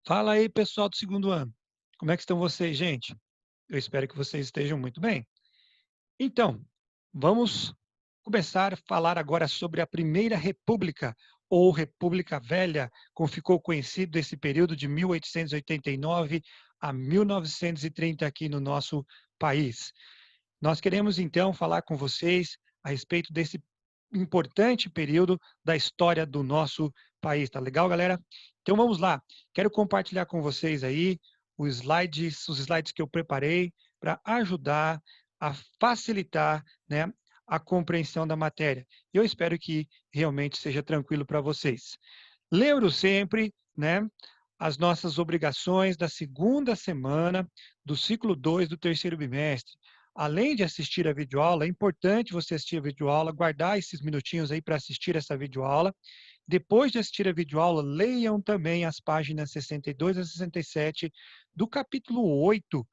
Fala aí, pessoal do segundo ano. Como é que estão vocês, gente? Eu espero que vocês estejam muito bem. Então, vamos começar a falar agora sobre a Primeira República, ou República Velha, como ficou conhecido esse período de 1889 a 1930 aqui no nosso país. Nós queremos, então, falar com vocês a respeito desse importante período da história do nosso país. Tá legal, galera? Então vamos lá. Quero compartilhar com vocês aí os slides que eu preparei para ajudar a facilitar, né, a compreensão da matéria. Eu espero que realmente seja tranquilo para vocês. Lembro sempre, né, as nossas obrigações da segunda semana do ciclo 2 do terceiro bimestre. Além de assistir a videoaula, é importante você assistir a videoaula, guardar esses minutinhos aí para assistir essa videoaula. Depois de assistir a videoaula, leiam também as páginas 62 a 67 do capítulo 8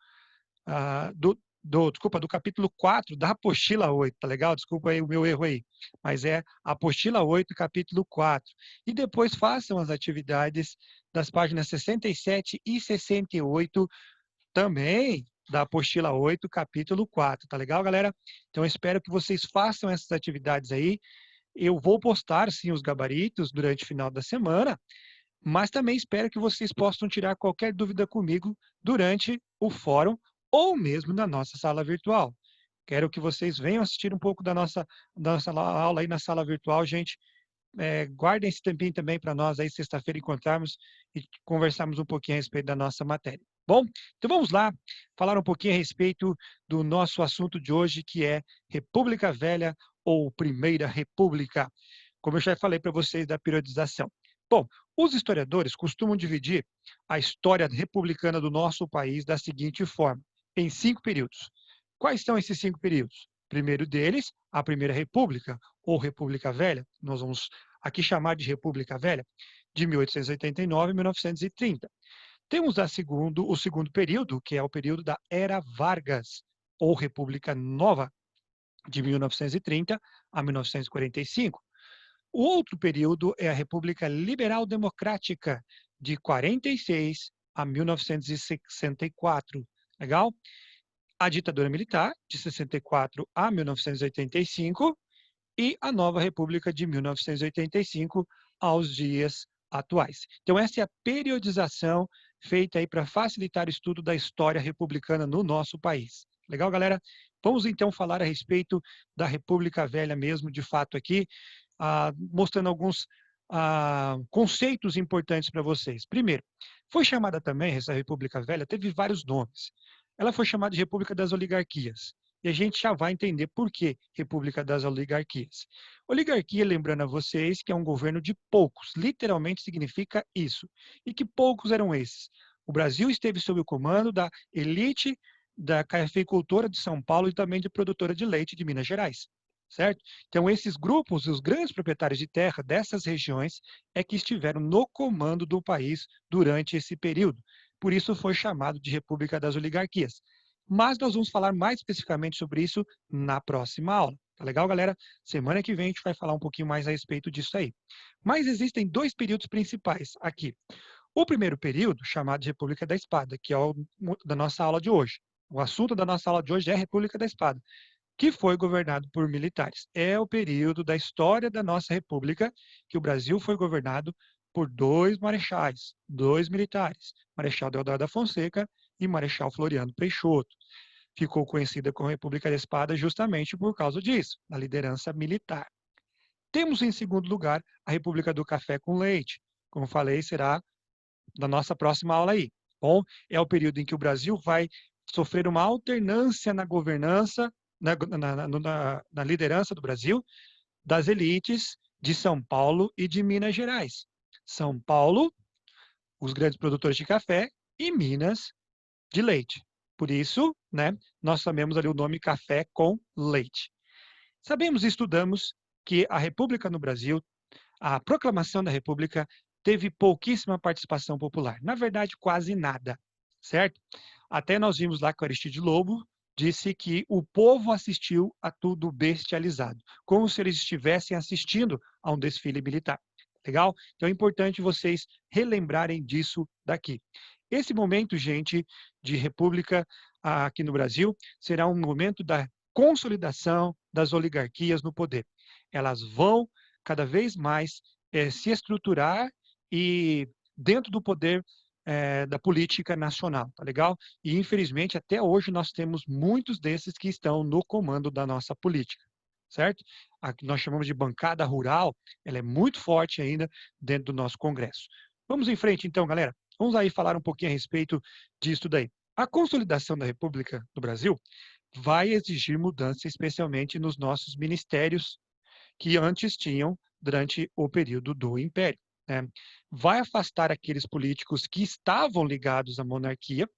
do capítulo 4 da apostila 8, tá legal? Desculpa aí o meu erro aí, mas é apostila 8, capítulo 4. E depois façam as atividades das páginas 67 e 68 também da apostila 8, capítulo 4, tá legal, galera? Então eu espero que vocês façam essas atividades aí. Eu vou postar sim os gabaritos durante o final da semana, mas também espero que vocês possam tirar qualquer dúvida comigo durante o fórum ou mesmo na nossa sala virtual. Quero que vocês venham assistir um pouco da nossa aula aí na sala virtual, gente. Guardem esse tempinho também para nós aí, sexta-feira, encontrarmos e conversarmos um pouquinho a respeito da nossa matéria. Bom, então vamos lá falar um pouquinho a respeito do nosso assunto de hoje, que é República Velha ou Primeira República, como eu já falei para vocês da periodização. Bom, os historiadores costumam dividir a história republicana do nosso país da seguinte forma, em 5 períodos. Quais são esses 5 períodos? Primeiro deles, a Primeira República, ou República Velha, nós vamos aqui chamar de República Velha, de 1889 a 1930. Temos o segundo período, que é o período da Era Vargas, ou República Nova, de 1930 a 1945. O outro período é a República Liberal Democrática, de 46 a 1964. Legal? A ditadura militar, de 64 a 1985, e a nova República de 1985 aos dias atuais. Então, essa é a periodização feita aí para facilitar o estudo da história republicana no nosso país. Legal, galera? Vamos então falar a respeito da República Velha mesmo, de fato aqui, mostrando alguns conceitos importantes para vocês. Primeiro, foi chamada também, essa República Velha, teve vários nomes. Ela foi chamada de República das Oligarquias. E a gente já vai entender por que República das Oligarquias. Oligarquia, lembrando a vocês, que é um governo de poucos, literalmente significa isso. E que poucos eram esses? O Brasil esteve sob o comando da elite da cafeicultora de São Paulo e também de produtora de leite de Minas Gerais, certo? Então, esses grupos, os grandes proprietários de terra dessas regiões, é que estiveram no comando do país durante esse período. Por isso foi chamado de República das Oligarquias. Mas nós vamos falar mais especificamente sobre isso na próxima aula. Tá legal, galera? Semana que vem a gente vai falar um pouquinho mais a respeito disso aí. Mas existem dois períodos principais aqui. O primeiro período, chamado de República da Espada, que é o da nossa aula de hoje. O assunto da nossa aula de hoje é a República da Espada, que foi governado por militares. É o período da história da nossa república que o Brasil foi governado por dois marechais, dois militares, Marechal Deodoro da Fonseca e Marechal Floriano Peixoto. Ficou conhecida como República da Espada justamente por causa disso, da liderança militar. Temos em segundo lugar a República do Café com Leite. Como falei, será da nossa próxima aula aí. Bom, é o período em que o Brasil vai sofrer uma alternância na governança, na liderança do Brasil, das elites de São Paulo e de Minas Gerais. São Paulo, os grandes produtores de café, e Minas, de leite. Por isso, né, nós sabemos ali o nome café com leite. Sabemos e estudamos que a República no Brasil, a proclamação da República, teve pouquíssima participação popular. Na verdade, quase nada, certo? Até nós vimos lá que o Aristide Lobo disse que o povo assistiu a tudo bestializado, como se eles estivessem assistindo a um desfile militar. Legal? Então é importante vocês relembrarem disso daqui. Esse momento, gente, de república aqui no Brasil, será um momento da consolidação das oligarquias no poder. Elas vão cada vez mais se estruturar e dentro do poder da política nacional, tá legal? E infelizmente até hoje nós temos muitos desses que estão no comando da nossa política, certo? A que nós chamamos de bancada rural, ela é muito forte ainda dentro do nosso Congresso. Vamos em frente então, galera. Vamos aí falar um pouquinho a respeito disso daí. A consolidação da República do Brasil vai exigir mudança, especialmente nos nossos ministérios que antes tinham durante o período do Império, né? Vai afastar aqueles políticos que estavam ligados à monarquia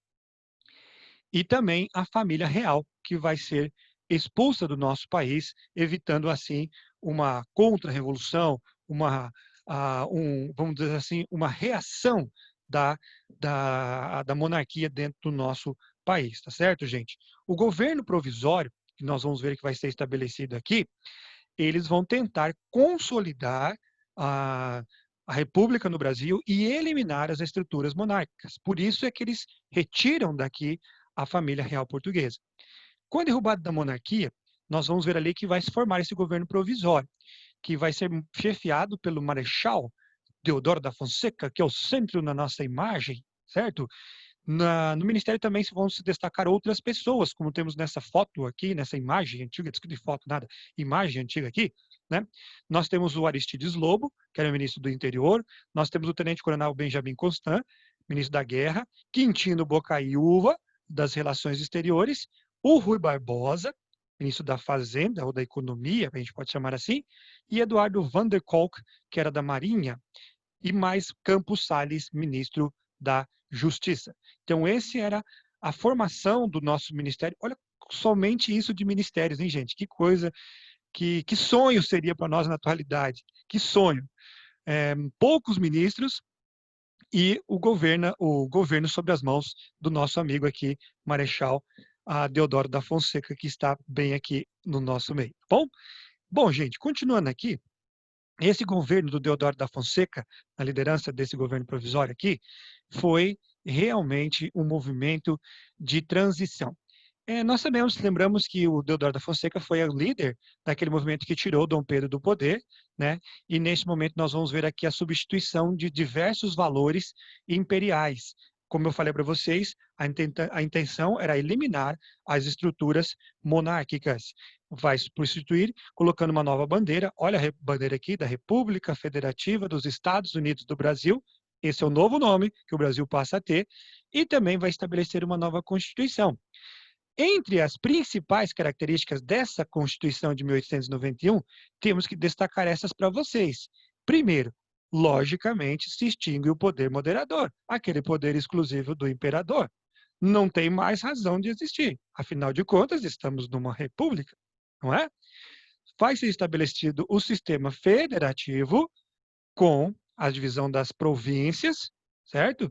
e também a família real, que vai ser expulsa do nosso país, evitando assim uma contra-revolução, vamos dizer assim, uma reação da monarquia dentro do nosso país, tá certo, gente? O governo provisório, que nós vamos ver que vai ser estabelecido aqui, eles vão tentar consolidar a, a República no Brasil e eliminar as estruturas monárquicas. Por isso é que eles retiram daqui a família real portuguesa. Com a derrubada da monarquia, nós vamos ver ali que vai se formar esse governo provisório, que vai ser chefiado pelo Marechal Deodoro da Fonseca, que é o centro na nossa imagem, certo? No Ministério também vão se destacar outras pessoas, como temos nessa foto aqui, nessa imagem antiga, desculpa de foto nada, imagem antiga aqui, né? Nós temos o Aristides Lobo, que era o ministro do Interior, nós temos o Tenente-Coronel Benjamin Constant, ministro da Guerra, Quintino Bocaiúva, das Relações Exteriores, o Rui Barbosa, ministro da Fazenda, ou da Economia, a gente pode chamar assim, e Eduardo van der Kolk, que era da Marinha, e mais Campos Salles, ministro da Justiça. Então, esse era a formação do nosso ministério. Olha somente isso de ministérios, hein, gente? Que coisa, que sonho seria para nós na atualidade. Que sonho. Poucos ministros e o governo sob as mãos do nosso amigo aqui, Marechal Deodoro da Fonseca, que está bem aqui no nosso meio. Bom, gente, continuando aqui, esse governo do Deodoro da Fonseca, a liderança desse governo provisório aqui, foi realmente um movimento de transição. Nós lembramos que o Deodoro da Fonseca foi o líder daquele movimento que tirou Dom Pedro do poder, né? E neste momento nós vamos ver aqui a substituição de diversos valores imperiais. Como eu falei para vocês, a intenção era eliminar as estruturas monárquicas. Vai substituir colocando uma nova bandeira. Olha a bandeira aqui da República Federativa dos Estados Unidos do Brasil. Esse é o novo nome que o Brasil passa a ter. E também vai estabelecer uma nova Constituição. Entre as principais características dessa Constituição de 1891, temos que destacar essas para vocês. Primeiro, logicamente, se extingue o poder moderador, aquele poder exclusivo do imperador. Não tem mais razão de existir. Afinal de contas, estamos numa república, não é? Vai ser estabelecido o sistema federativo com a divisão das províncias, certo?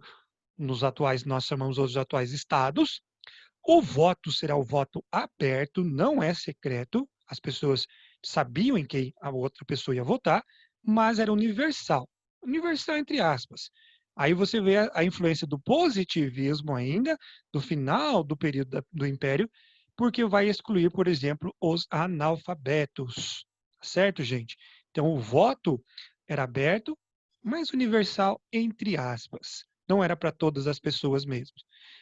Nós chamamos os atuais estados. O voto será o voto aberto, não é secreto. As pessoas sabiam em quem a outra pessoa ia votar, mas era universal. Universal entre aspas. Aí você vê a influência do positivismo ainda, do final do período do Império, porque vai excluir, por exemplo, os analfabetos. Certo, gente? Então, o voto era aberto, mas universal entre aspas. Não era para todas as pessoas mesmo.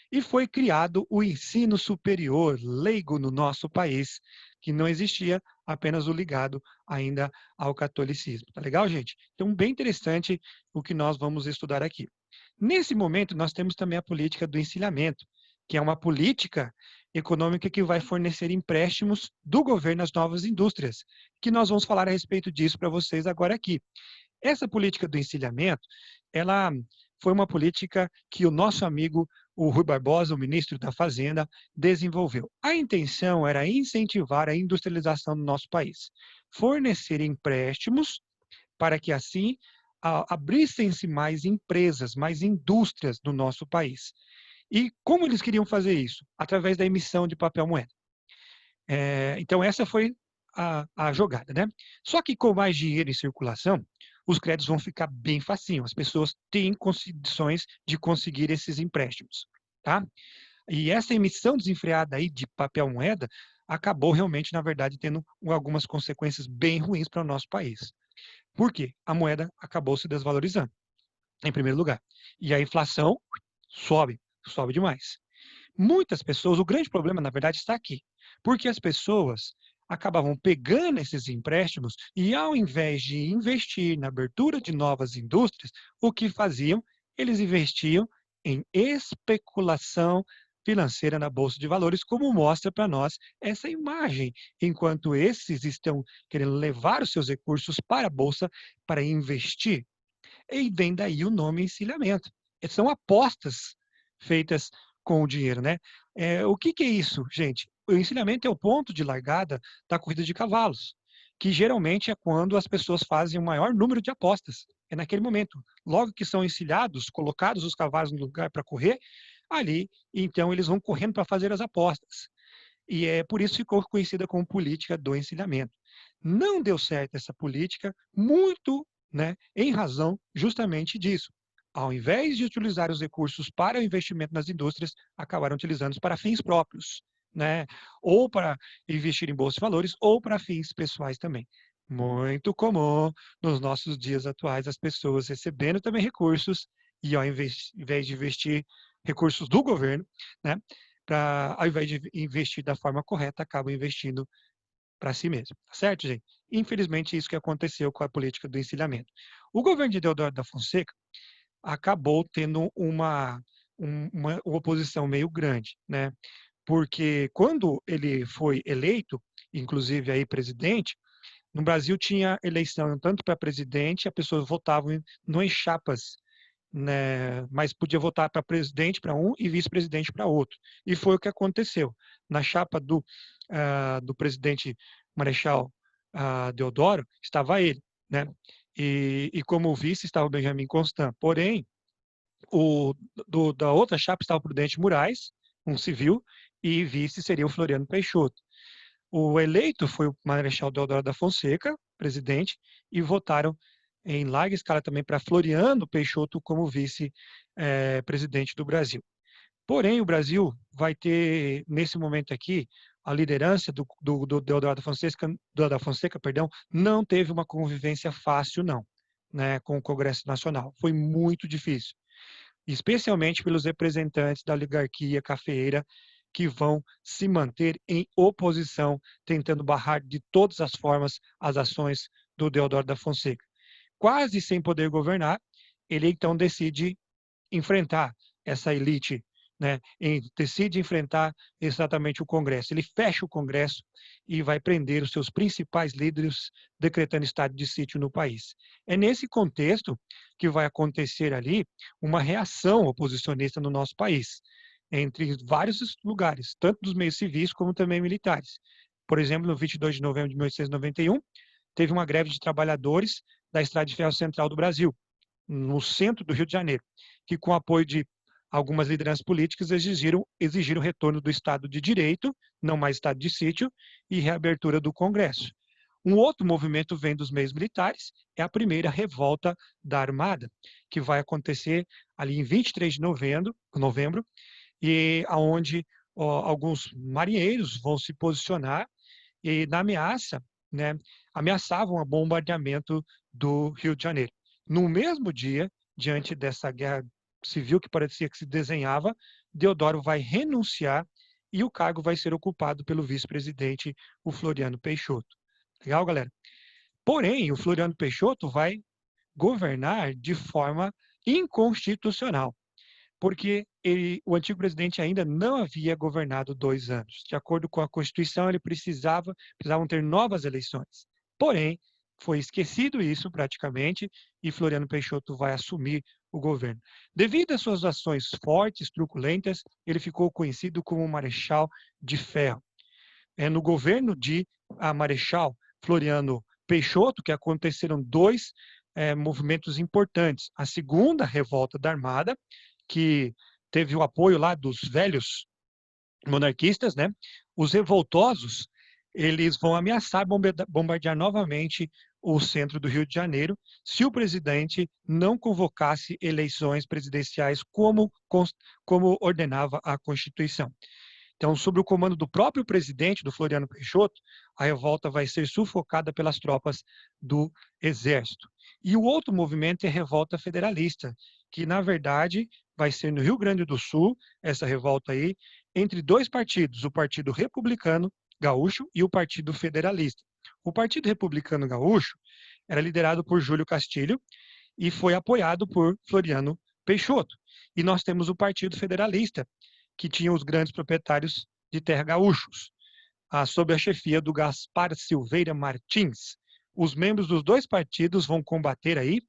E foi criado o ensino superior leigo no nosso país, que não existia, apenas o ligado ainda ao catolicismo. Tá legal, gente? Então, bem interessante o que nós vamos estudar aqui. Nesse momento, nós temos também a política do encilhamento, que é uma política econômica que vai fornecer empréstimos do governo às novas indústrias, que nós vamos falar a respeito disso para vocês agora aqui. Essa política do encilhamento, ela foi uma política que o nosso amigo, o Rui Barbosa, o ministro da Fazenda, desenvolveu. A intenção era incentivar a industrialização do nosso país, fornecer empréstimos para que assim abrissem-se mais empresas, mais indústrias no nosso país. E como eles queriam fazer isso? Através da emissão de papel moeda. Então essa foi a jogada, né? Só que com mais dinheiro em circulação, os créditos vão ficar bem facinho. As pessoas têm condições de conseguir esses empréstimos, tá? E essa emissão desenfreada aí de papel moeda acabou realmente, na verdade, tendo algumas consequências bem ruins para o nosso país. Por quê? A moeda acabou se desvalorizando, em primeiro lugar. E a inflação sobe demais. Muitas pessoas, o grande problema, na verdade, está aqui, porque as pessoas acabavam pegando esses empréstimos e, ao invés de investir na abertura de novas indústrias, o que faziam? Eles investiam em especulação financeira na Bolsa de Valores, como mostra para nós essa imagem, enquanto esses estão querendo levar os seus recursos para a Bolsa para investir. E vem daí o nome encilhamento. São apostas feitas com o dinheiro, né? O que é isso, gente? O encilhamento é o ponto de largada da corrida de cavalos, que geralmente é quando as pessoas fazem o maior número de apostas. É naquele momento. Logo que são encilhados, colocados os cavalos no lugar para correr, ali, então eles vão correndo para fazer as apostas. E é por isso ficou conhecida como política do encilhamento. Não deu certo essa política, muito, né, em razão justamente disso. Ao invés de utilizar os recursos para o investimento nas indústrias, acabaram utilizando para fins próprios, né? Ou para investir em bolsa de valores, ou para fins pessoais também. Muito comum nos nossos dias atuais, as pessoas recebendo também recursos e ao invés de investir recursos do governo, né, ao invés de investir da forma correta, acabam investindo para si mesmo, tá certo, gente? Infelizmente, isso que aconteceu com a política do encilhamento. O governo de Deodoro da Fonseca acabou tendo uma oposição meio grande, né? Porque quando ele foi eleito, inclusive aí presidente, no Brasil tinha eleição tanto para presidente, as pessoas votavam em chapas, né, mas podia votar para presidente para um e vice-presidente para outro. E foi o que aconteceu. Na chapa do presidente Marechal Deodoro, estava ele, né? E como vice estava o Benjamin Constant. Porém, da outra chapa estava o Prudente Moraes, um civil, e vice seria o Floriano Peixoto. O eleito foi o Marechal Deodoro da Fonseca, presidente, e votaram em larga escala também para Floriano Peixoto como vice-presidente do Brasil. Porém, o Brasil vai ter, nesse momento aqui, a liderança do Deodoro da Fonseca, perdão, não teve uma convivência fácil, não, né, com o Congresso Nacional. Foi muito difícil, especialmente pelos representantes da oligarquia cafeeira que vão se manter em oposição, tentando barrar de todas as formas as ações do Deodoro da Fonseca. Quase sem poder governar, ele então decide enfrentar essa elite, né? Decide enfrentar exatamente o Congresso. Ele fecha o Congresso e vai prender os seus principais líderes, decretando estado de sítio no país. É nesse contexto que vai acontecer ali uma reação oposicionista no nosso país, entre vários lugares, tanto dos meios civis como também militares. Por exemplo, no 22 de novembro de 1891, teve uma greve de trabalhadores da Estrada de Ferro Central do Brasil, no centro do Rio de Janeiro, que com apoio de algumas lideranças políticas exigiram o retorno do Estado de Direito, não mais Estado de Sítio, e reabertura do Congresso. Um outro movimento vem dos meios militares, é a primeira revolta da Armada, que vai acontecer ali em 23 de novembro, e aonde alguns marinheiros vão se posicionar e na ameaça, né, ameaçavam o bombardeamento do Rio de Janeiro. No mesmo dia, diante dessa guerra civil que parecia que se desenhava, Deodoro vai renunciar e o cargo vai ser ocupado pelo vice-presidente, o Floriano Peixoto. Legal, galera? Porém, o Floriano Peixoto vai governar de forma inconstitucional, porque o antigo presidente ainda não havia governado 2 anos. De acordo com a Constituição, ele precisavam ter novas eleições. Porém, foi esquecido isso praticamente e Floriano Peixoto vai assumir o governo. Devido às suas ações fortes, truculentas, ele ficou conhecido como Marechal de Ferro. No governo de Marechal Floriano Peixoto, que aconteceram 2 movimentos importantes. A segunda revolta da Armada, que teve o apoio lá dos velhos monarquistas, né? Os revoltosos, eles vão ameaçar bombardear novamente o centro do Rio de Janeiro, se o presidente não convocasse eleições presidenciais como ordenava a Constituição. Então, sob o comando do próprio presidente, do Floriano Peixoto, a revolta vai ser sufocada pelas tropas do Exército. E o outro movimento é a Revolta Federalista, que, na verdade, vai ser no Rio Grande do Sul, essa revolta aí, entre dois partidos, o Partido Republicano Gaúcho e o Partido Federalista. O Partido Republicano Gaúcho era liderado por Júlio Castilho e foi apoiado por Floriano Peixoto. E nós temos o Partido Federalista, que tinha os grandes proprietários de terra gaúchos, sob a chefia do Gaspar Silveira Martins. Os membros dos dois partidos vão combater aí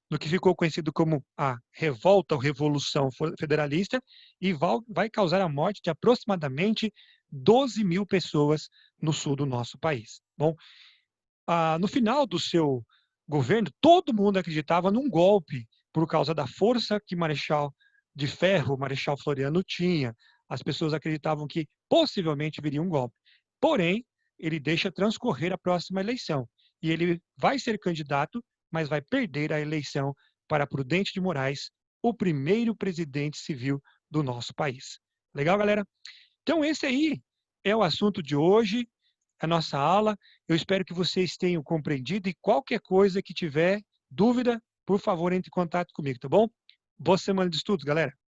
no que ficou conhecido como a Revolta ou Revolução Federalista e vai causar a morte de aproximadamente 12 mil pessoas no sul do nosso país. Bom, no final do seu governo, todo mundo acreditava num golpe por causa da força que Marechal de Ferro, Marechal Floriano tinha. As pessoas acreditavam que possivelmente viria um golpe. Porém, ele deixa transcorrer a próxima eleição. E ele vai ser candidato, mas vai perder a eleição para Prudente de Moraes, o primeiro presidente civil do nosso país. Legal, galera? Então, esse aí é o assunto de hoje, a nossa aula. Eu espero que vocês tenham compreendido e qualquer coisa que tiver dúvida, por favor, entre em contato comigo, tá bom? Boa semana de estudos, galera!